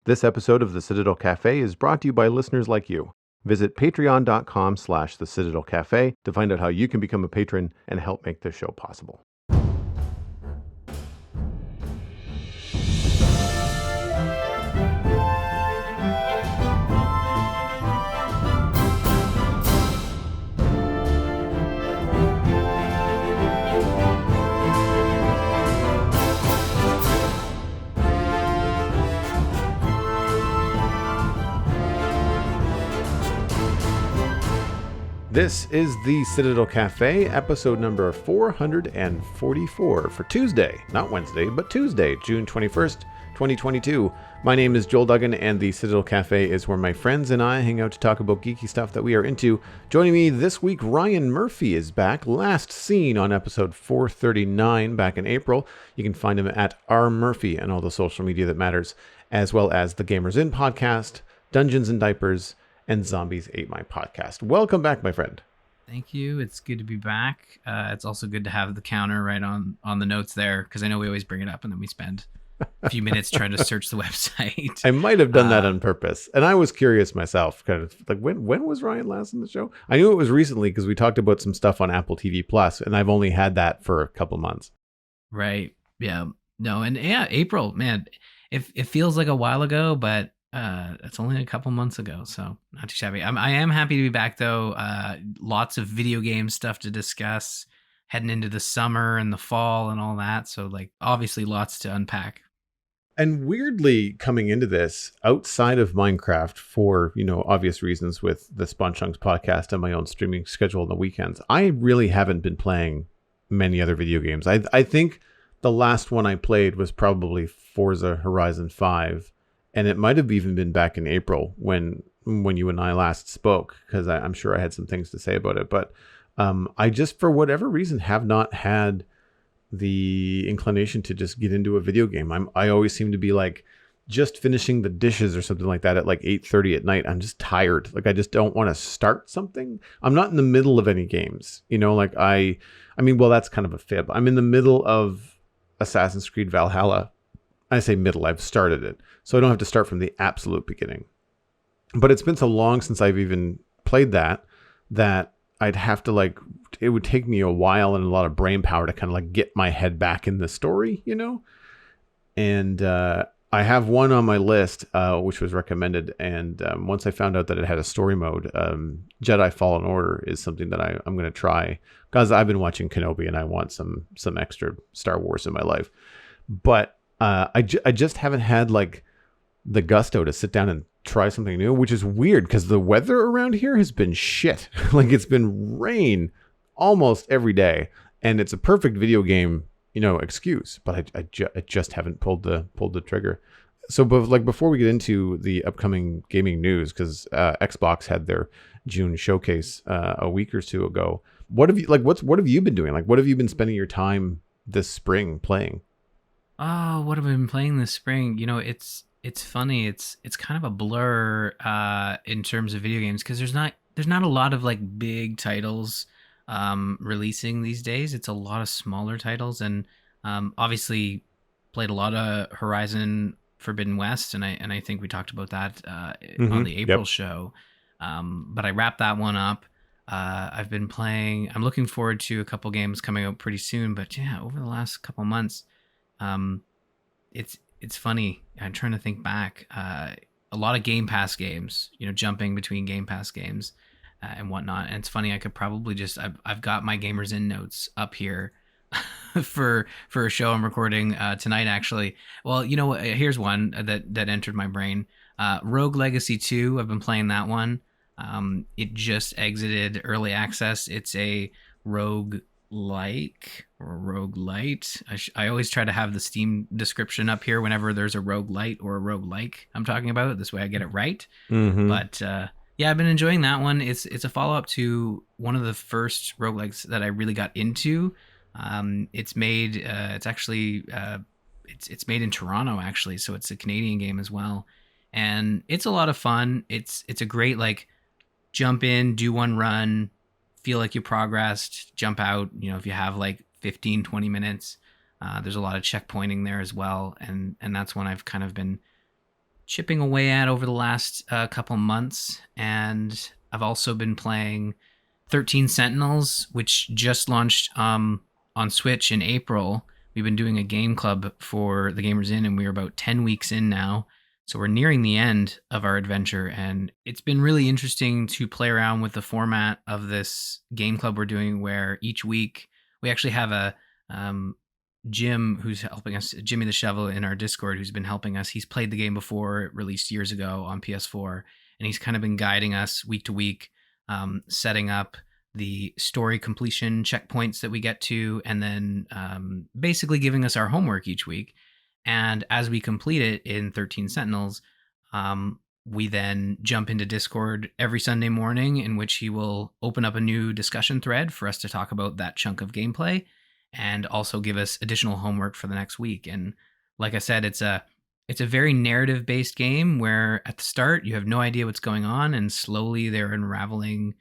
This episode of the Citadel Cafe is brought to you by listeners like you. Visit patreon.com/the Citadel Cafe to find out how you can become a patron and help make this show possible. This is the Citadel Cafe, episode number 444 for Tuesday, not Wednesday, but Tuesday, June 21st, 2022. My name is Joel Duggan, and the Citadel Cafe is where my friends and I hang out to talk about geeky stuff that we are into. Joining me this week, Ryan Murphy is back, last seen on episode 439 back in April. You can find him at rmurphy and all the social media that matters, as well as the Gamers In podcast, Dungeons and Diapers, and Zombies Ate My podcast. Welcome back, my friend. Thank you. It's good to be back. It's also good to have the counter right on the notes there, because I know we always bring it up and then we spend a few minutes trying to search the website. I might have done that on purpose. And I was curious myself, kind of like, when was Ryan last in the show? I knew it was recently because we talked about some stuff on Apple TV Plus, and I've only had that for a couple months. Right. Yeah. No. And yeah, April, man, it feels like a while ago, but it's only a couple months ago, so not too shabby. I am happy to be back, though. Lots of video game stuff to discuss, heading into the summer and the fall and all that. So, like, obviously, lots to unpack. And weirdly, coming into this, outside of Minecraft, for obvious reasons with the Spawn Chunks podcast and my own streaming schedule on the weekends, I really haven't been playing many other video games. I think the last one I played was probably Forza Horizon 5. And it might have even been back in April when you and I last spoke, because I'm sure I had some things to say about it. But I just, for whatever reason, have not had the inclination to just get into a video game. I always seem to be like just finishing the dishes or something like that at like 8:30 at night. I'm just tired. Like, I just don't want to start something. I'm not in the middle of any games. Like I mean, well, that's kind of a fib. I'm in the middle of Assassin's Creed Valhalla. I say middle, I've started it, so I don't have to start from the absolute beginning. But it's been so long since I've even played that I'd have to, it would take me a while and a lot of brain power to kind of get my head back in the story, And I have one on my list, which was recommended. And once I found out that it had a story mode, Jedi Fallen Order is something that I'm going to try, because I've been watching Kenobi and I want some extra Star Wars in my life. But I just haven't had the gusto to sit down and try something new, which is weird because the weather around here has been shit. It's been rain almost every day, and it's a perfect video game, excuse. But I just haven't pulled the trigger. So, before we get into the upcoming gaming news, because Xbox had their June showcase a week or two ago, what have you what have you been doing? What have you been spending your time this spring playing? Oh, what have I been playing this spring? It's funny. It's kind of a blur in terms of video games, because there's not a lot of big titles releasing these days. It's a lot of smaller titles, and obviously played a lot of Horizon Forbidden West, and I think we talked about that on the April show. But I wrapped that one up. I've been playing. I'm looking forward to a couple games coming out pretty soon. But yeah, over the last couple months, it's funny. I'm trying to think back. A lot of Game Pass games, jumping between Game Pass games and whatnot. And it's funny. I could probably I've got my Gamers In notes up here for a show I'm recording tonight, actually. Well, here's one that entered my brain. Rogue Legacy 2. I've been playing that one. It just exited early access. It's a rogue-like or rogue-lite. I always try to have the Steam description up here whenever there's a rogue-lite or a rogue-like I'm talking about. This way I get it right. Mm-hmm. But yeah, I've been enjoying that one. It's a follow-up to one of the first roguelikes that I really got into. It's made it's made in Toronto, actually, so it's a Canadian game as well. And it's a lot of fun. It's a great jump in, do one run, feel like you progressed, jump out, if you have 15, 20 minutes. There's a lot of checkpointing there as well. And that's one I've kind of been chipping away at over the last couple months. And I've also been playing 13 Sentinels, which just launched on Switch in April. We've been doing a game club for the Gamers Inn, and we're about 10 weeks in now. So we're nearing the end of our adventure, and it's been really interesting to play around with the format of this game club we're doing, where each week we actually have a Jim, who's helping us, Jimmy the Shovel in our Discord, who's been helping us. He's played the game before, it released years ago on PS4, and he's kind of been guiding us week to week, setting up the story completion checkpoints that we get to, and then basically giving us our homework each week. And as we complete it in 13 Sentinels, we then jump into Discord every Sunday morning, in which he will open up a new discussion thread for us to talk about that chunk of gameplay and also give us additional homework for the next week. And like I said, it's a very narrative based game where at the start you have no idea what's going on, and slowly they're unraveling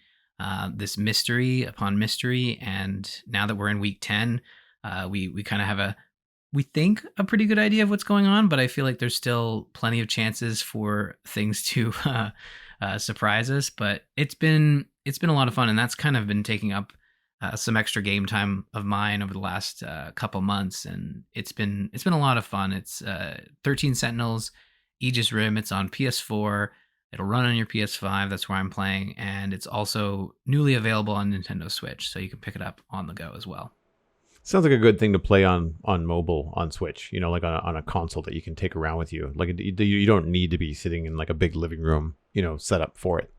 this mystery upon mystery. And now that we're in week 10, we kind of have we think a pretty good idea of what's going on, but I feel like there's still plenty of chances for things to surprise us. But it's been a lot of fun, and that's kind of been taking up some extra game time of mine over the last couple months, and it's been a lot of fun. It's 13 Sentinels, Aegis Rim. It's on PS4. It'll run on your PS5. That's where I'm playing, and it's also newly available on Nintendo Switch, so you can pick it up on the go as well. Sounds like a good thing to play on mobile on Switch, like on a console that you can take around with you. Like you don't need to be sitting in like a big living room, set up for it.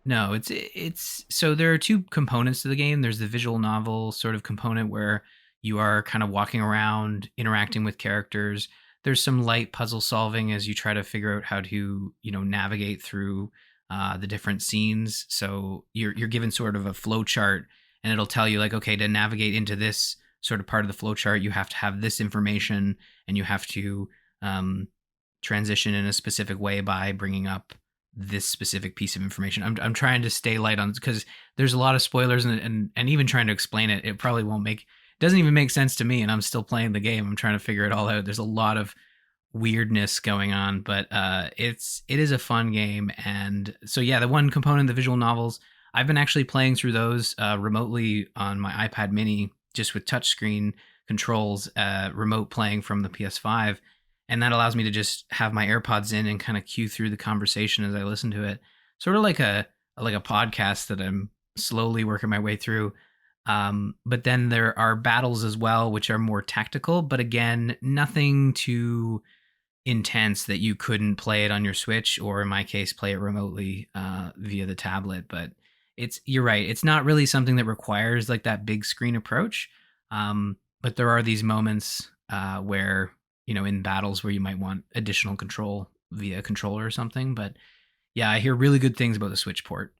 No, it's so there are two components to the game. There's the visual novel sort of component where you are kind of walking around, interacting with characters. There's some light puzzle solving as you try to figure out how to, navigate through the different scenes. So you're given sort of a flow chart, and it'll tell you like, okay, to navigate into this sort of part of the flow chart, you have to have this information, and you have to transition in a specific way by bringing up this specific piece of information. I'm trying to stay light on, because there's a lot of spoilers, and even trying to explain it probably doesn't even make sense to me, and I'm still playing the game. I'm trying to figure it all out. There's a lot of weirdness going on, but it is a fun game. And so yeah, the one component, the visual novels, I've been actually playing through those remotely on my iPad mini, just with touchscreen controls, remote playing from the PS5. And that allows me to just have my AirPods in and kind of cue through the conversation as I listen to it. Sort of like a podcast that I'm slowly working my way through. But then there are battles as well, which are more tactical, but again, nothing too intense that you couldn't play it on your Switch, or in my case, play it remotely via the tablet. But you're right. It's not really something that requires like that big screen approach. But there are these moments where, in battles where you might want additional control via controller or something. But yeah, I hear really good things about the Switch port.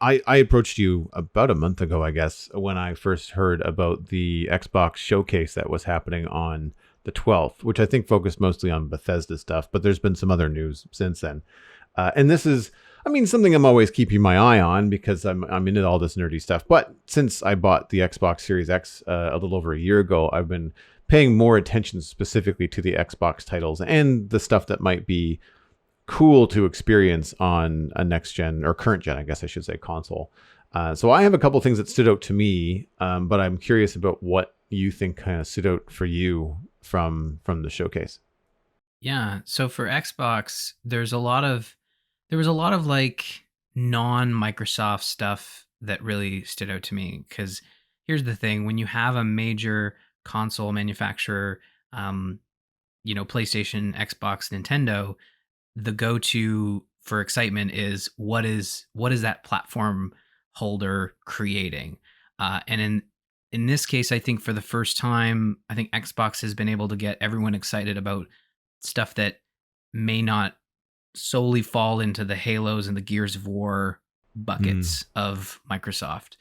I approached you about a month ago, I guess, when I first heard about the Xbox showcase that was happening on the 12th, which I think focused mostly on Bethesda stuff, but there's been some other news since then. And this is, something I'm always keeping my eye on, because I'm into all this nerdy stuff. But since I bought the Xbox Series X a little over a year ago, I've been paying more attention specifically to the Xbox titles and the stuff that might be cool to experience on a next gen, or current gen, I guess I should say, console. So I have a couple things that stood out to me, but I'm curious about what you think kind of stood out for you from the showcase. Yeah. So for Xbox, there was a lot of like non-Microsoft stuff that really stood out to me. Because here's the thing: when you have a major console manufacturer, PlayStation, Xbox, Nintendo, the go-to for excitement is what is that platform holder creating, and in this case, I think for the first time, I think Xbox has been able to get everyone excited about stuff that may not solely fall into the Halos and the Gears of War buckets of Microsoft.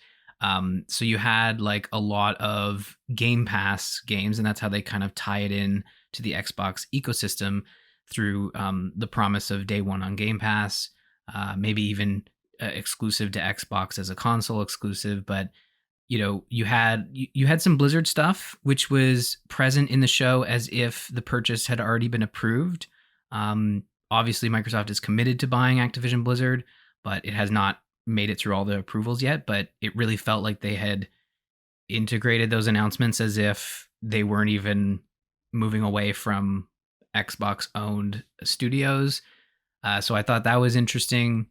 So you had like a lot of Game Pass games, and that's how they kind of tie it in to the Xbox ecosystem through the promise of day one on Game Pass, maybe even exclusive to Xbox as a console exclusive. But you had some Blizzard stuff which was present in the show as if the purchase had already been approved. Obviously, Microsoft is committed to buying Activision Blizzard, but it has not made it through all the approvals yet. But it really felt like they had integrated those announcements as if they weren't even moving away from Xbox owned studios. So I thought that was interesting.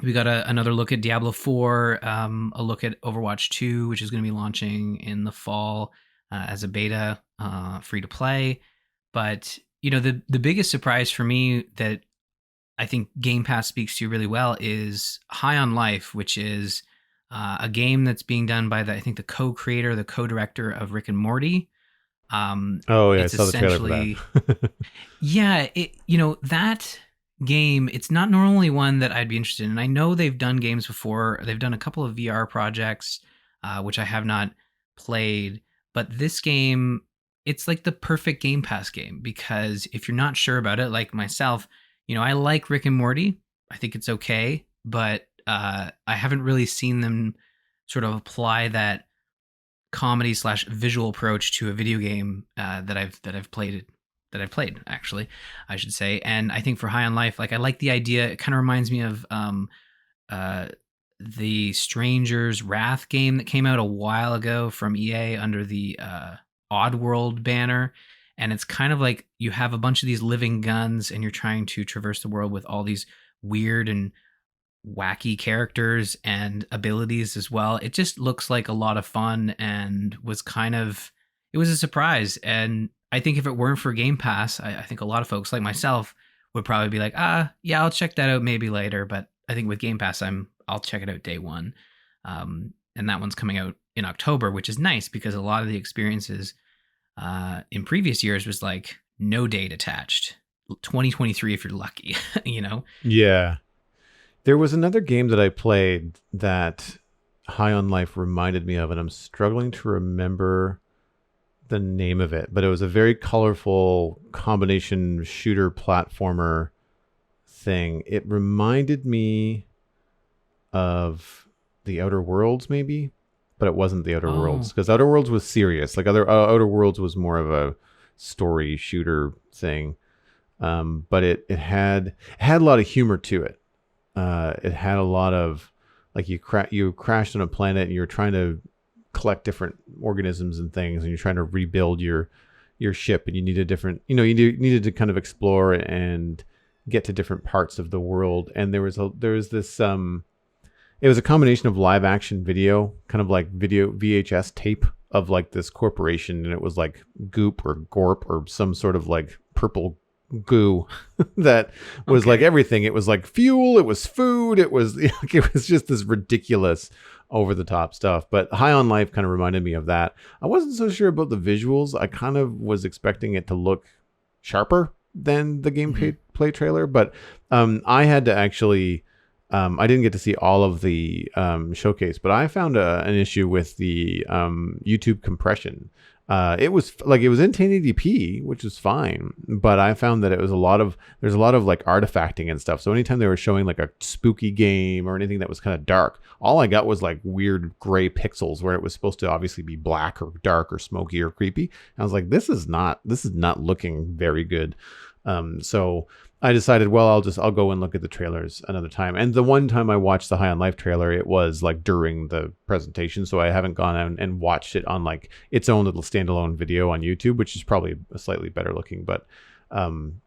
We got another look at Diablo 4, a look at Overwatch 2, which is going to be launching in the fall as a beta, free to play. But the biggest surprise for me that I think Game Pass speaks to really well is High on Life, which is a game that's being done by I think the co-creator, the co-director of Rick and Morty. Oh yeah, I It's saw the trailer for essentially, that. yeah, that game, it's not normally one that I'd be interested in. I know they've done games before. They've done a couple of VR projects, which I have not played. But this game, it's like the perfect Game Pass game because if you're not sure about it, like myself, I like Rick and Morty. I think it's okay, but I haven't really seen them sort of apply that comedy slash visual approach to a video game that I've played actually, I should say. And I think for High on Life, like I like the idea. It kind of reminds me of uh, the Stranger's Wrath game that came out a while ago from EA under the Oddworld banner. And it's kind of like you have a bunch of these living guns and you're trying to traverse the world with all these weird and wacky characters and abilities as well. It just looks like a lot of fun and it was a surprise. And I think if it weren't for Game Pass, I think a lot of folks like myself would probably be like, yeah, I'll check that out maybe later. But I think with Game Pass, I'll check it out day one. And that one's coming out in October, which is nice because a lot of the experiences in previous years was like no date attached. 2023 if you're lucky, you know? Yeah. There was another game that I played that High on Life reminded me of, and I'm struggling to remember the name of it, but it was a very colorful combination shooter platformer thing. It reminded me of the Outer Worlds, maybe, but it wasn't the Outer Worlds Oh, because Outer Worlds was serious. Like Outer Worlds was more of a story shooter thing, but it had a lot of humor to it. It had a lot of like you crashed on a planet and you're trying to collect different organisms and things, and you're trying to rebuild your ship, and you need a different needed to kind of explore and get to different parts of the world. And there was this it was a combination of live action video, kind of like video VHS tape of like this corporation, and it was like goop or gorp or some sort of like purple goo that was like okay. everything. It was like fuel, it was food, it was it was just this ridiculous over the top stuff. But High on Life kind of reminded me of that. I wasn't so sure about the visuals. I kind of was expecting it to look sharper than the Mm-hmm. gameplay trailer, but I had to actually I didn't get to see all of the showcase, but I found an issue with the YouTube compression. It was in 1080p, which is fine, but I found that there's a lot of like artifacting and stuff. So anytime they were showing like a spooky game or anything that was kind of dark, all I got was like weird gray pixels where it was supposed to obviously be black or dark or smoky or creepy. And I was like, this is not looking very good. So I decided, well, I'll go and look at the trailers another time. And the one time I watched the High on Life trailer, it was like during the presentation, so I haven't gone out and watched it on like its own little standalone video on YouTube, which is probably slightly better looking. But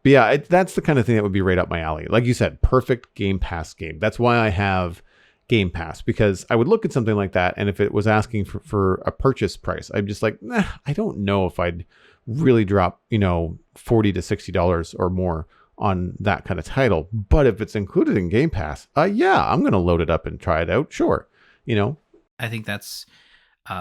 yeah, that's the kind of thing that would be right up my alley. Like you said, perfect Game Pass game. That's why I have Game Pass, because I would look at something like that, and if it was asking for a purchase price, I'm just like, nah, I don't know if I'd really drop $40 to $60 or more on that kind of title. But if it's included in Game Pass, yeah, I'm gonna load it up and try it out. Sure, you know. I think that's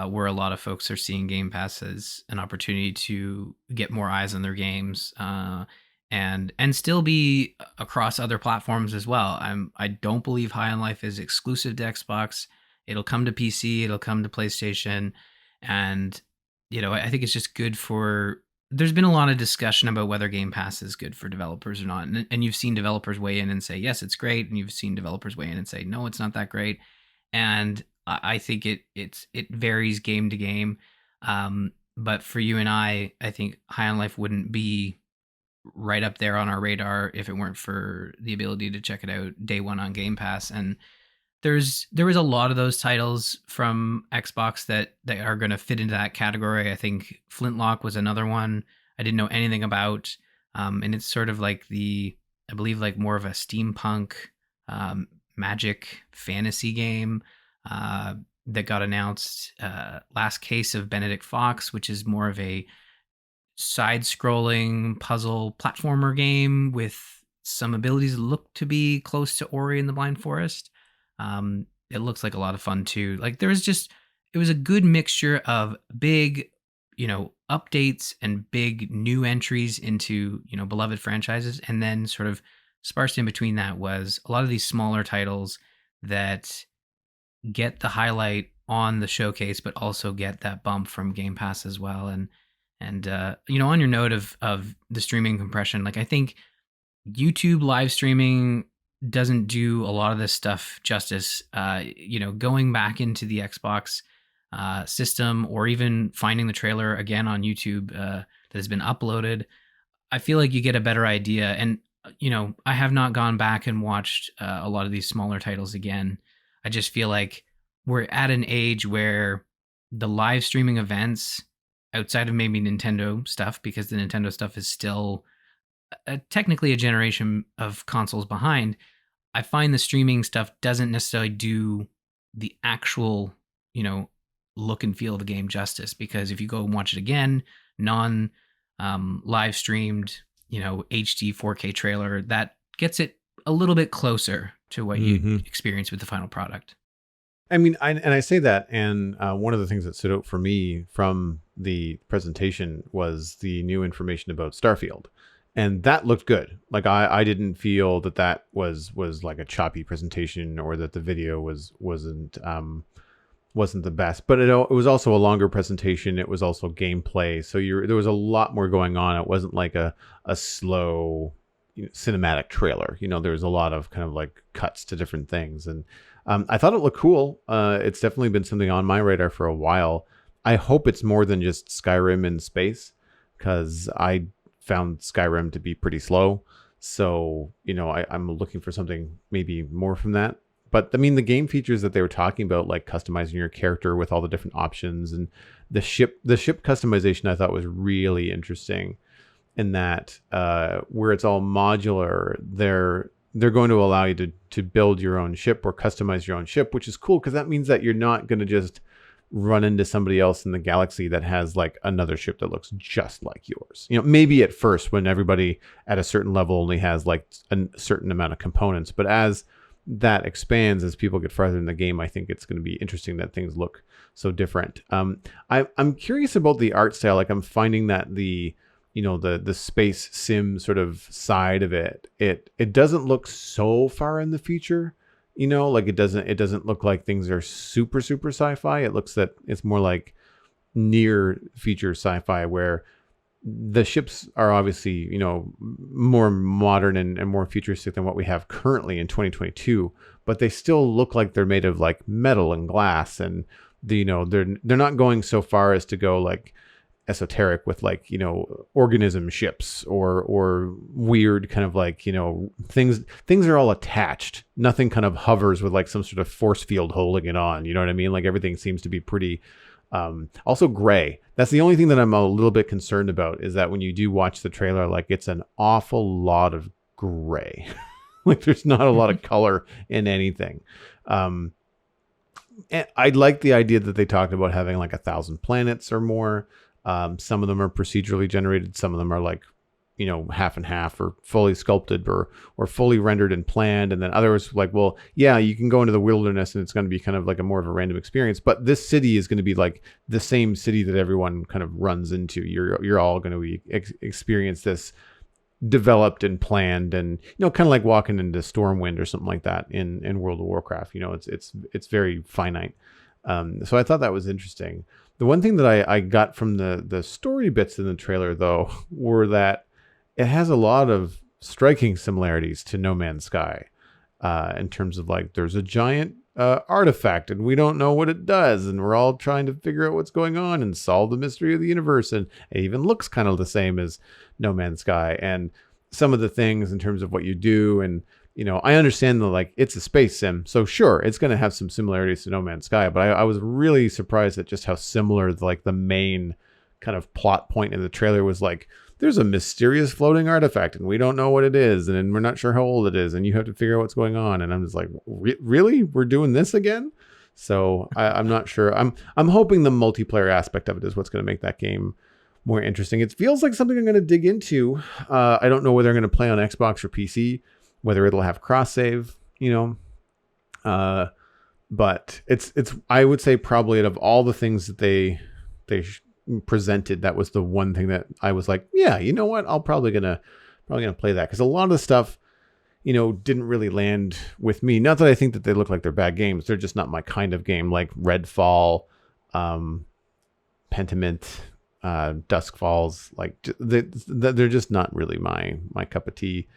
where a lot of folks are seeing Game Pass as an opportunity to get more eyes on their games, and still be across other platforms as well. I don't believe High on Life is exclusive to Xbox. It'll come to PC. It'll come to PlayStation, and I think it's just good for. There's been a lot of discussion about whether Game Pass is good for developers or not, and you've seen developers weigh in and say yes, it's great, and you've seen developers weigh in and say no, it's not that great. And I think it varies game to game. But for you and I think High on Life wouldn't be right up there on our radar if it weren't for the ability to check it out day one on Game Pass. And there was a lot of those titles from Xbox that are going to fit into that category. I think Flintlock was another one I didn't know anything about, and it's sort of like I believe like more of a steampunk magic fantasy game that got announced. Last Case of Benedict Fox, which is more of a side-scrolling puzzle platformer game with some abilities that look to be close to Ori and the Blind Forest. It looks like a lot of fun too. Like it was a good mixture of big, updates and big new entries into, beloved franchises. And then sort of sparsed in between that was a lot of these smaller titles that get the highlight on the showcase, but also get that bump from Game Pass as well. And on your note of the streaming compression, like I think YouTube live streaming doesn't do a lot of this stuff justice. Going back into the Xbox system, or even finding the trailer again on YouTube that has been uploaded, I feel like you get a better idea. And I have not gone back and watched a lot of these smaller titles again. I just feel like we're at an age where the live streaming events, outside of maybe Nintendo stuff, because the Nintendo stuff is still technically a generation of consoles behind, I find the streaming stuff doesn't necessarily do the actual, look and feel of the game justice. Because if you go and watch it again, non live streamed, HD 4K trailer, that gets it a little bit closer to what you experience with the final product. I mean, I say that, and one of the things that stood out for me from the presentation was the new information about Starfield, and that looked good. Like I didn't feel that was like a choppy presentation, or that the video wasn't the best. But it was also a longer presentation. It was also gameplay, so there was a lot more going on. It wasn't like a slow cinematic trailer. There was a lot of kind of like cuts to different things, and I thought it looked cool. It's definitely been something on my radar for a while. I hope it's more than just Skyrim in space, because I found Skyrim to be pretty slow. So, I'm looking for something maybe more from that. But I mean, the game features that they were talking about, like customizing your character with all the different options, and the ship customization, I thought was really interesting. In that, where it's all modular, they're going to allow you to build your own ship or customize your own ship, which is cool, because that means that you're not going to just run into somebody else in the galaxy that has like another ship that looks just like yours. Maybe at first, when everybody at a certain level only has like a certain amount of components, but as that expands, as people get farther in the game, I think it's going to be interesting that things look so different. I'm curious about the art style. Like I'm finding that the space sim sort of side of it doesn't look so far in the future. Like it doesn't look like things are super sci-fi. It looks that it's more like near future sci-fi, where the ships are obviously more modern and more futuristic than what we have currently in 2022, but they still look like they're made of like metal and glass, and they're not going so far as to go like esoteric with like organism ships or weird kind of like things are all attached. Nothing kind of hovers with like some sort of force field holding it on. You know what I mean? Like everything seems to be pretty also gray. That's the only thing that I'm a little bit concerned about, is that when you do watch the trailer, like it's an awful lot of gray. Like there's not a lot of color in anything. And I like the idea that they talked about having like 1,000 planets or more. Some of them are procedurally generated. Some of them are like, half and half, or fully sculpted, or fully rendered and planned. And then others like, well, yeah, you can go into the wilderness and it's going to be kind of like a more of a random experience. But this city is going to be like the same city that everyone kind of runs into. You're all going to be experience this developed and planned, and kind of like walking into Stormwind or something like that in World of Warcraft. It's very finite. So I thought that was interesting. The one thing that I got from the story bits in the trailer, though, were that it has a lot of striking similarities to No Man's Sky, in terms of like there's a giant artifact and we don't know what it does, and we're all trying to figure out what's going on and solve the mystery of the universe, and it even looks kind of the same as No Man's Sky. And some of the things in terms of what you do. And, I understand the, like, it's a space sim. So sure, it's going to have some similarities to No Man's Sky, but I was really surprised at just how similar, like, the main kind of plot point in the trailer was. Like, there's a mysterious floating artifact and we don't know what it is. And we're not sure how old it is. And you have to figure out what's going on. And I'm just like, really? We're doing this again? So I'm not sure. I'm hoping the multiplayer aspect of it is what's going to make that game more interesting. It feels like something I'm going to dig into. I don't know whether I'm going to play on Xbox or PC, whether it'll have cross save, but it's I would say probably out of all the things that they presented, that was the one thing that I was like, yeah, you know what, I'll probably gonna play that, because a lot of the stuff didn't really land with me. Not that I think that they look like they're bad games, they're just not my kind of game. Like Redfall, Pentiment, Dusk Falls, like they're just not really my cup of tea.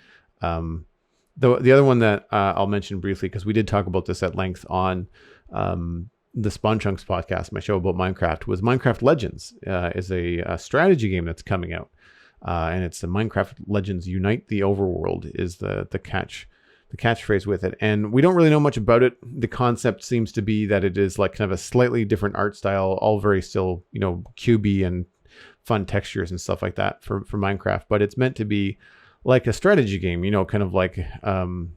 The other one that I'll mention briefly, because we did talk about this at length on the Spawn Chunks podcast, my show about Minecraft, was Minecraft Legends. Is a strategy game that's coming out, and it's the Minecraft Legends Unite the Overworld is the catchphrase with it. And we don't really know much about it. The concept seems to be that it is like kind of a slightly different art style, all very still cubey and fun textures and stuff like that for Minecraft, but it's meant to be like a strategy game, kind of like an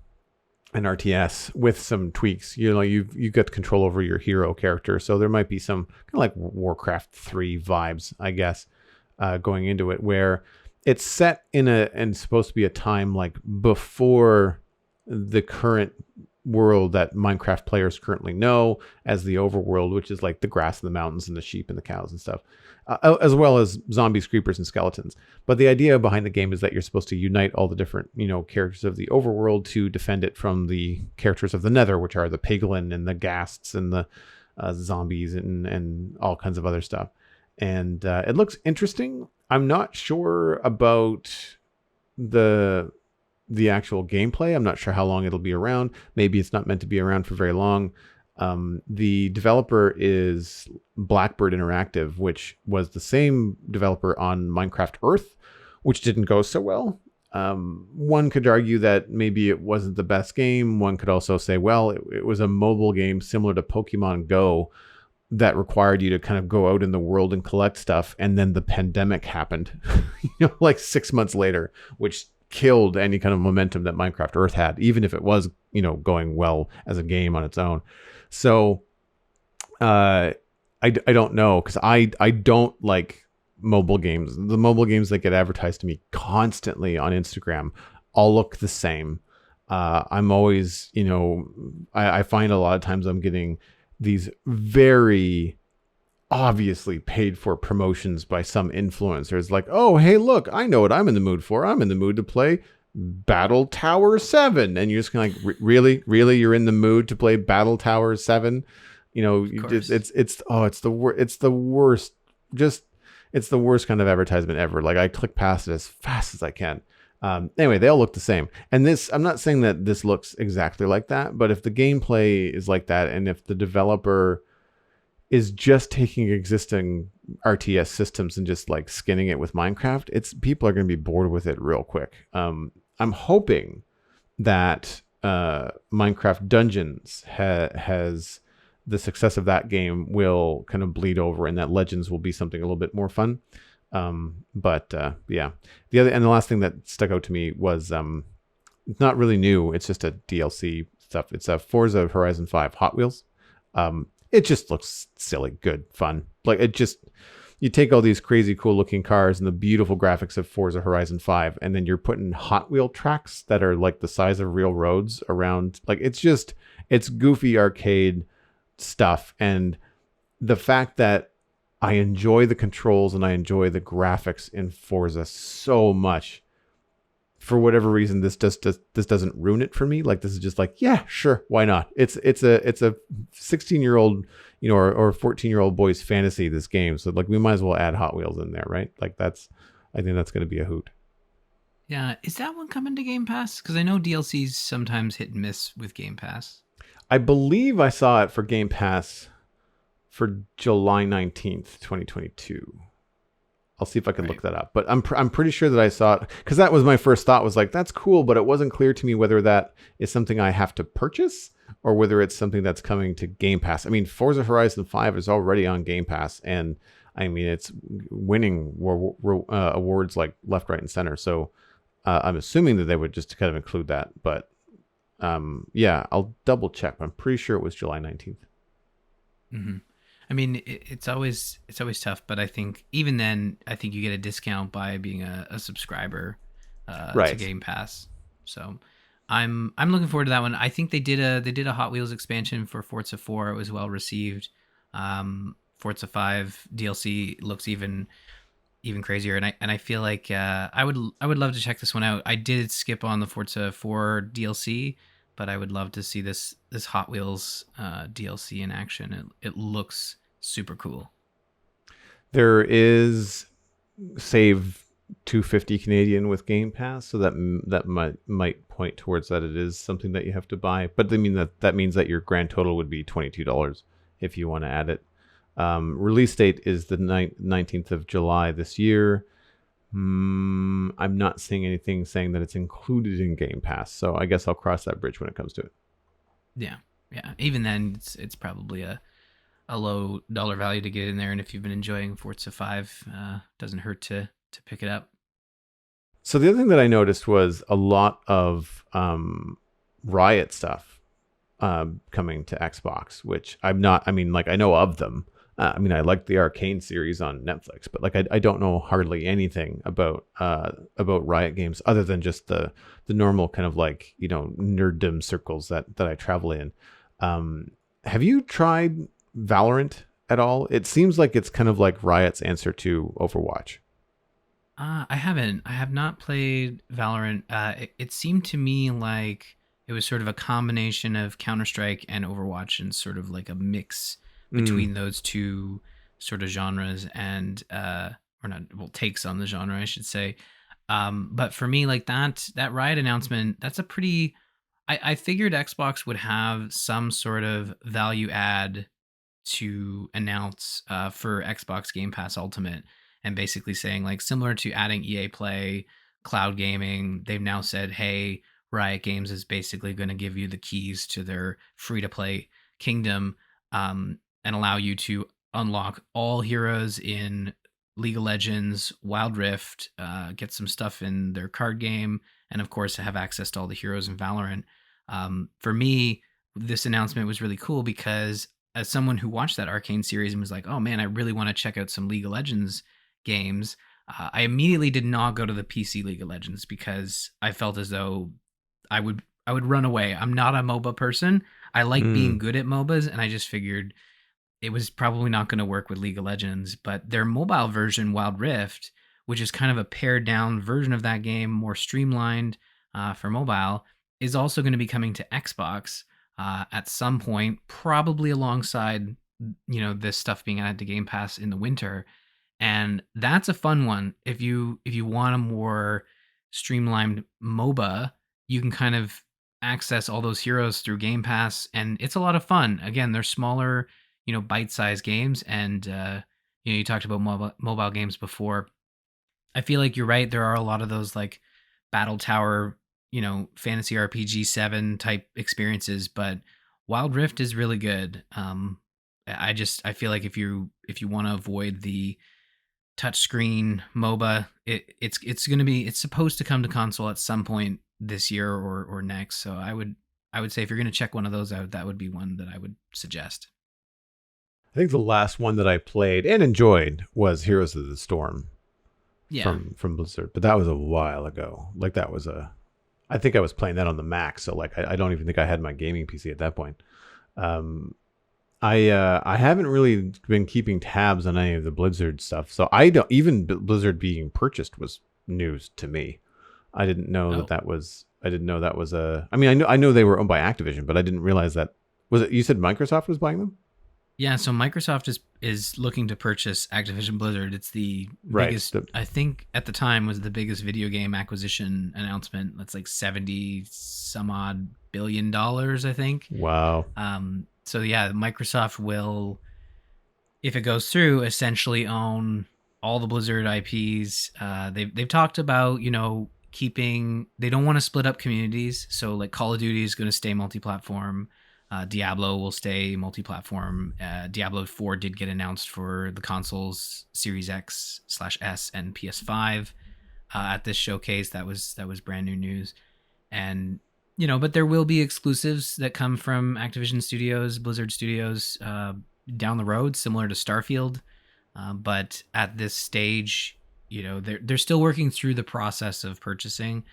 RTS with some tweaks. You've got control over your hero character, so there might be some kind of like Warcraft 3 vibes, I guess, going into it, where it's set and supposed to be a time like before the current world that Minecraft players currently know as the overworld, which is like the grass and the mountains and the sheep and the cows and stuff, as well as zombies, creepers, and skeletons. But the idea behind the game is that you're supposed to unite all the different, characters of the overworld to defend it from the characters of the Nether, which are the piglin and the ghasts and the zombies and all kinds of other stuff. And it looks interesting. I'm not sure about the actual gameplay. I'm not sure how long it'll be around. Maybe it's not meant to be around for very long. The developer is Blackbird Interactive, which was the same developer on Minecraft Earth, which didn't go so well. One could argue that maybe it wasn't the best game. One could also say, well, it was a mobile game similar to Pokemon Go that required you to kind of go out in the world and collect stuff. And then the pandemic happened, like 6 months later, which killed any kind of momentum that Minecraft Earth had, even if it was, going well as a game on its own. So I don't know, because I don't like mobile games. The mobile games that get advertised to me constantly on Instagram all look the same. I'm always, I find a lot of times I'm getting these very obviously paid for promotions by some influencers, like, oh, hey, look, I know what I'm in the mood for. I'm in the mood to play Battle Tower 7. And you're just kind of like, really you're in the mood to play Battle Tower 7? It's the worst. Just, it's the worst kind of advertisement ever. Like, I click past it as fast as I can. Anyway, they all look the same. And this, I'm not saying that this looks exactly like that, but if the gameplay is like that, and if the developer is just taking existing RTS systems and just like skinning it with Minecraft, people are going to be bored with it real quick. I'm hoping that Minecraft Dungeons has the success of that game will kind of bleed over, and that Legends will be something a little bit more fun. But yeah, the last thing that stuck out to me was it's not really new. It's just a DLC stuff. It's a Forza Horizon 5 Hot Wheels. It just looks silly, good, fun. Like, you take all these crazy cool looking cars and the beautiful graphics of Forza Horizon 5, and then you're putting Hot Wheel tracks that are like the size of real roads around. Like, it's goofy arcade stuff. And the fact that I enjoy the controls and I enjoy the graphics in Forza so much, for whatever reason, this doesn't ruin it for me. Like, this is just like, yeah, sure, why not? It's a 16-year-old, or 14-year-old boy's fantasy, this game. So like, we might as well add Hot Wheels in there, right? Like, I think that's going to be a hoot. Yeah, is that one coming to Game Pass? Because I know DLCs sometimes hit and miss with Game Pass. I believe I saw it for Game Pass for July 19th, 2022. I'll see if I can look Right. that up. But I'm pretty sure that I saw it because that was my first thought was like that's cool, but it wasn't clear to me whether that is something I have to purchase or whether it's something that's coming to Game Pass. I mean, Forza Horizon 5 is already on Game Pass, and I mean it's winning awards like left, right, and center. So I'm assuming that they would just kind of include that. But yeah, I'll double check. But I'm pretty sure it was July 19th. Hmm. I mean, it's always tough, but I think even then, I think you get a discount by being a subscriber to Right. Game Pass. So I'm looking forward to that one. I think they did a Hot Wheels expansion for Forza 4. It was well received. Forza 5 DLC looks even crazier, and I feel like I would love to check this one out. I did skip on the Forza 4 DLC, but I would love to see this Hot Wheels DLC in action. It looks super cool. There is save 250 Canadian with Game Pass, so that might point towards that it is something that you have to buy. But I mean that means that your grand total would be $22 if you want to add it. Release date is the 19th of July this year. I'm not seeing anything saying that it's included in Game Pass, so I guess I'll cross that bridge when it comes to it. Yeah, yeah. Even then, it's probably a low dollar value to get in there, and if you've been enjoying Forza 5, doesn't hurt to pick it up. So the other thing that I noticed was a lot of Riot stuff coming to Xbox, which I'm not. I mean, like I know of them. I mean, I like the Arcane series on Netflix, but like I don't know hardly anything about Riot games other than just the normal kind of like nerddom circles that I travel in. Have you tried Valorant at all? It seems like it's kind of like Riot's answer to Overwatch. I haven't. I have not played Valorant. It seemed to me like it was sort of a combination of Counter Strike and Overwatch, and sort of like a mix Mm. between those two sort of genres, and or not, well, takes on the genre, I should say. But for me, like that Riot announcement, that's a pretty. I figured Xbox would have some sort of value add to announce for Xbox Game Pass Ultimate, and basically saying, like, similar to adding EA Play, cloud gaming, they've now said, hey, Riot Games is basically going to give you the keys to their free to play kingdom, and allow you to unlock all heroes in League of Legends, Wild Rift, get some stuff in their card game, and of course have access to all the heroes in Valorant. For me, this announcement was really cool because as someone who watched that Arcane series and was like, oh man, I really want to check out some League of Legends games, I immediately did not go to the PC League of Legends because I felt as though I would run away. I'm not a MOBA person. I like being Mm. good at MOBAs, and I just figured it was probably not going to work with League of Legends. But their mobile version, Wild Rift, which is kind of a pared down version of that game, more streamlined for mobile, is also going to be coming to Xbox at some point, probably alongside this stuff being added to Game Pass in the winter. And that's a fun one. If you want a more streamlined MOBA, you can kind of access all those heroes through Game Pass, and it's a lot of fun. Again, they're smaller, bite-sized games, and you talked about mobile games before. I feel like you're right. There are a lot of those like battle tower, fantasy RPG 7 type experiences, but Wild Rift is really good. I feel like if you want to avoid the touchscreen MOBA, it's supposed to come to console at some point this year or next. So I would say if you're gonna check one of those out, that would be one that I would suggest. I think the last one that I played and enjoyed was Heroes of the Storm Yeah. from Blizzard, but that was a while ago. Like that was I think I was playing that on the Mac, so like I don't even think I had my gaming PC at that point. Um, I haven't really been keeping tabs on any of the Blizzard stuff, so I don't even Blizzard being purchased was news to me. I didn't know that Oh, that was. I didn't know that was a. I mean, I know they were owned by Activision, but I didn't realize that was it. You said Microsoft was buying them, yeah. So Microsoft is looking to purchase Activision Blizzard. It's the right? biggest. I think at the time was the biggest video game acquisition announcement. That's like 70 some odd $billion, I think. Wow. So yeah, Microsoft will, if it goes through, essentially own all the Blizzard IPs. They've talked about, keeping. They don't want to split up communities. So like Call of Duty is going to stay multi-platform. Diablo will stay multi-platform. Diablo 4 did get announced for the consoles, Series X/S and PS5 at this showcase. That was brand new news, and but there will be exclusives that come from Activision Studios, Blizzard Studios down the road, similar to Starfield. But at this stage, they're still working through the process of purchasing.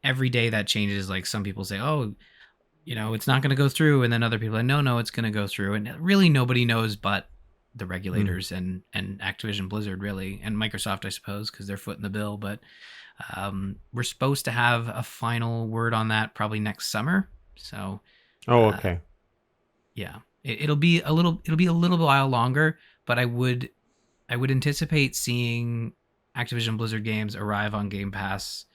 Every day that changes. Like some people say, oh, it's not going to go through, and then other people are like, no, it's going to go through, and really nobody knows but the regulators and Activision Blizzard, really, and Microsoft, I suppose, because they're footing the bill. But we're supposed to have a final word on that probably next summer. So, Oh, okay. yeah, it'll be a little while longer, but I would anticipate seeing Activision Blizzard games arrive on Game Pass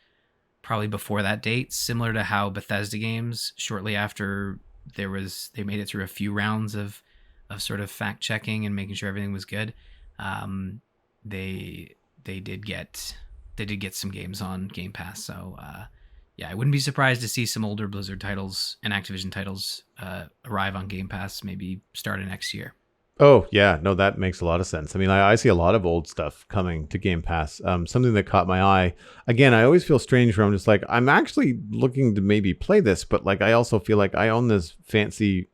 probably before that date, similar to how Bethesda games shortly after they made it through a few rounds of sort of fact checking and making sure everything was good. They did get some games on Game Pass, so yeah, I wouldn't be surprised to see some older Blizzard titles and Activision titles arrive on Game Pass maybe start of next year. Oh, yeah. No, that makes a lot of sense. I mean, I see a lot of old stuff coming to Game Pass. Something that caught my eye. Again, I always feel strange where I'm just like, I'm actually looking to maybe play this, but like, I also feel like I own this fancy,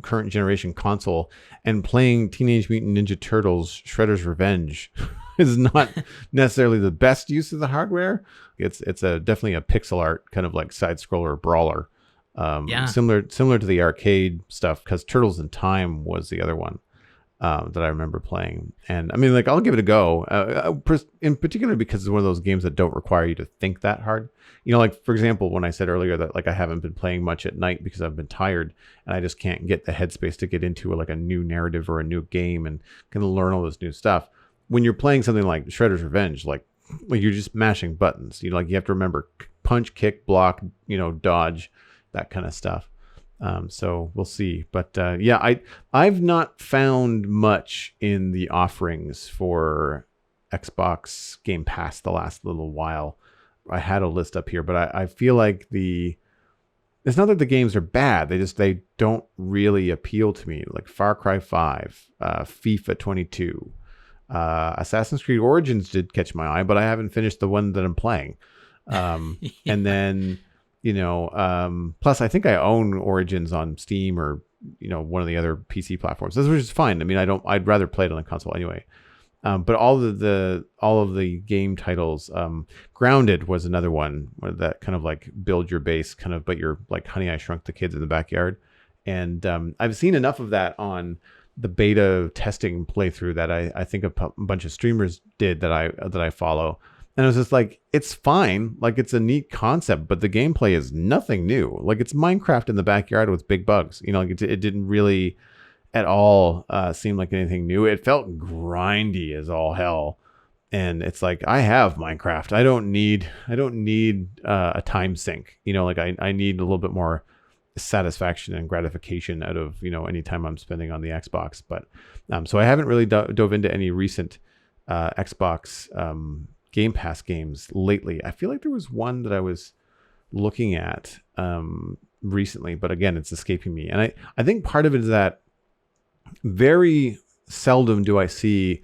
current generation console, and playing Teenage Mutant Ninja Turtles Shredder's Revenge is not necessarily the best use of the hardware. It's definitely a pixel art kind of like side scroller brawler. Yeah. Similar to the arcade stuff, because Turtles in Time was the other one that I remember playing. And I mean, like, I'll give it a go, in particular because it's one of those games that don't require you to think that hard. Like, for example, when I said earlier that like I haven't been playing much at night because I've been tired and I just can't get the headspace to get into like a new narrative or a new game and kind of learn all this new stuff. When you're playing something like Shredder's Revenge, like you're just mashing buttons. Like you have to remember punch, kick, block, dodge, that kind of stuff. So we'll see. But yeah, I've not found much in the offerings for Xbox Game Pass the last little while. I had a list up here, but I feel like it's not that the games are bad. They don't really appeal to me. Like Far Cry 5, FIFA 22, Assassin's Creed Origins did catch my eye, but I haven't finished the one that I'm playing. Yeah. And then plus I think I own Origins on Steam or one of the other PC platforms, which is fine. I mean, I'd rather play it on the console anyway. But all of the game titles, Grounded was another one that kind of like build your base kind of, but you're like Honey, I Shrunk the Kids in the backyard. And I've seen enough of that on the beta testing playthrough that I think a bunch of streamers did that I follow. And I was just like, it's fine. Like, it's a neat concept, but the gameplay is nothing new. Like, it's Minecraft in the backyard with big bugs. Like it didn't really at all seem like anything new. It felt grindy as all hell. And it's like, I have Minecraft. I don't need a time sink. Like I need a little bit more satisfaction and gratification out of, any time I'm spending on the Xbox. But so I haven't really dove into any recent Xbox Game Pass games lately. I feel like there was one that I was looking at recently, but again, it's escaping me. And I think part of it is that very seldom do I see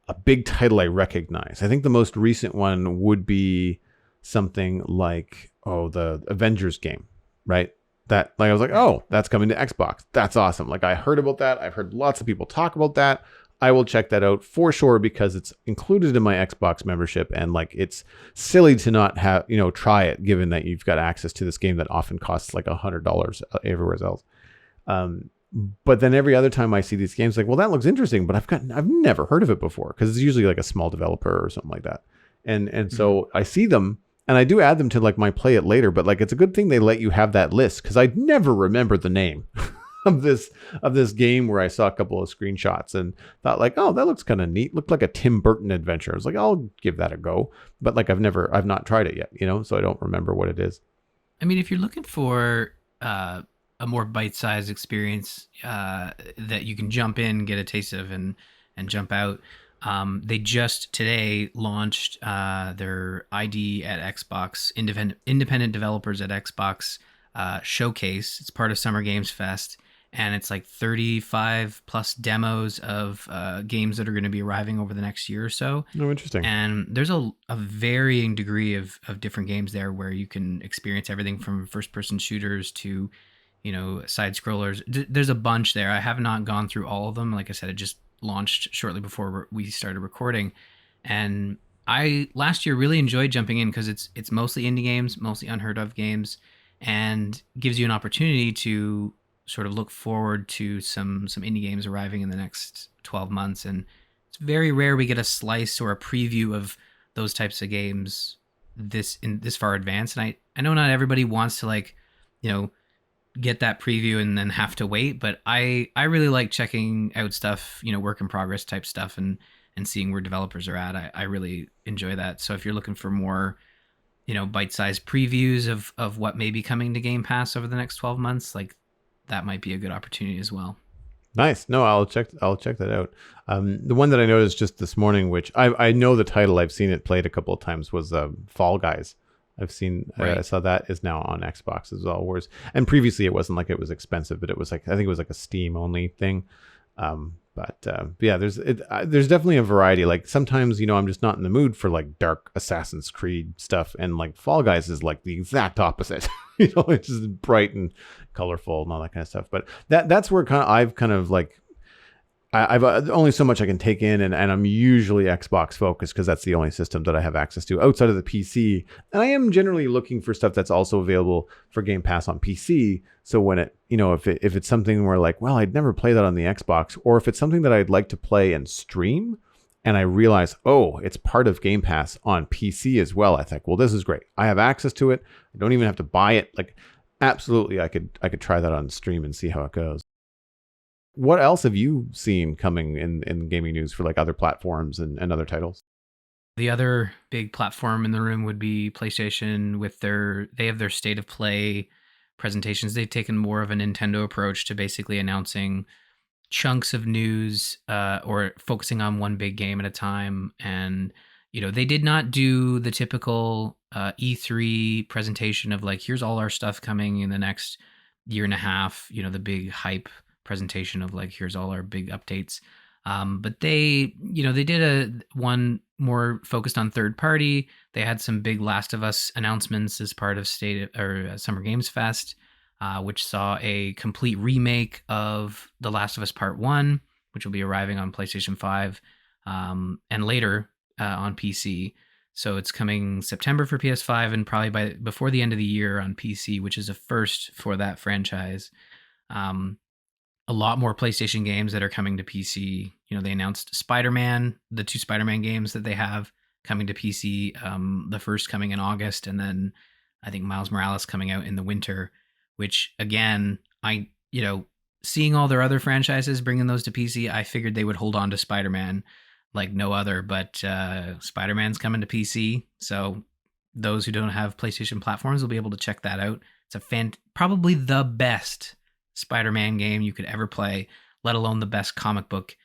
a big title I recognize. I think the most recent one would be something like, the Avengers game, right? That, like, I was like, oh, that's coming to Xbox. That's awesome. Like, I heard about that. I've heard lots of people talk about that. I will check that out for sure because it's included in my Xbox membership, and like it's silly to not have try it given that you've got access to this game that often costs like $100 everywhere else. But then every other time I see these games, like, well, that looks interesting, but I've never heard of it before because it's usually like a small developer or something like that, and so I see them and I do add them to like my play it later. But like it's a good thing they let you have that list because I'd never remember the name. Of this game where I saw a couple of screenshots and thought like, oh, that looks kind of neat. Looked like a Tim Burton adventure. I was like, I'll give that a go. But like I've not tried it yet, so I don't remember what it is. I mean, if you're looking for a more bite-sized experience that you can jump in, get a taste of, and jump out, They just today launched their ID at Xbox, independent developers at Xbox showcase. It's part of Summer Games Fest, and it's like 35 plus demos of games that are going to be arriving over the next year or so. No, interesting. And there's a varying degree of different games there where you can experience everything from first person shooters to, side scrollers. There's a bunch there. I have not gone through all of them. Like I said, it just launched shortly before we started recording. And I last year really enjoyed jumping in because it's mostly indie games, mostly unheard of games, and gives you an opportunity to sort of look forward to some indie games arriving in the next 12 months. And it's very rare we get a slice or a preview of those types of games this far advanced. And I know not everybody wants to like, you know, get that preview and then have to wait, but I really like checking out stuff, work in progress type stuff, and seeing where developers are at. I really enjoy that. So if you're looking for more, bite-sized previews of what may be coming to Game Pass over the next 12 months, like that might be a good opportunity as well. Nice. No, I'll check that out. The one that I noticed just this morning, which I know the title, I've seen it played a couple of times, was Fall Guys. I Right. saw that is now on Xbox as well. Whereas, and previously it wasn't like it was expensive, but it was like, I think it was like a Steam only thing. But yeah, there's definitely a variety. Like sometimes, I'm just not in the mood for like dark Assassin's Creed stuff, and like Fall Guys is like the exact opposite. It's just bright and colorful and all that kind of stuff. But that's where I've kind of like I've only so much I can take in, and I'm usually Xbox focused because that's the only system that I have access to outside of the PC. And I am generally looking for stuff that's also available for Game Pass on PC. So when if it's something where like, well, I'd never play that on the Xbox, or if it's something that I'd like to play and stream, and I realize, oh, it's part of Game Pass on PC as well, I think, well, this is great. I have access to it. I don't even have to buy it. Like, absolutely, I could try that on stream and see how it goes. What else have you seen coming in gaming news for like other platforms and other titles? The other big platform in the room would be PlayStation with they have their state of play presentations. They've taken more of a Nintendo approach to basically announcing chunks of news or focusing on one big game at a time. And they did not do the typical E3 presentation of like, here's all our stuff coming in the next year and a half, the big hype presentation of like, here's all our big updates. But they did a one more focused on third party. They had some big Last of Us announcements as part of Summer Games Fest, which saw a complete remake of The Last of Us Part 1, which will be arriving on PlayStation 5 and later on PC. So it's coming September for PS5 and probably before the end of the year on PC, which is a first for that franchise. Um, a lot more PlayStation games that are coming to PC. They announced Spider-Man, the two Spider-Man games that they have coming to PC. The first coming in August, and then I think Miles Morales coming out in the winter. Which again, seeing all their other franchises bringing those to PC, I figured they would hold on to Spider-Man like no other. But Spider-Man's coming to PC, so those who don't have PlayStation platforms will be able to check that out. It's probably the best Spider-Man game you could ever play, let alone the best comic book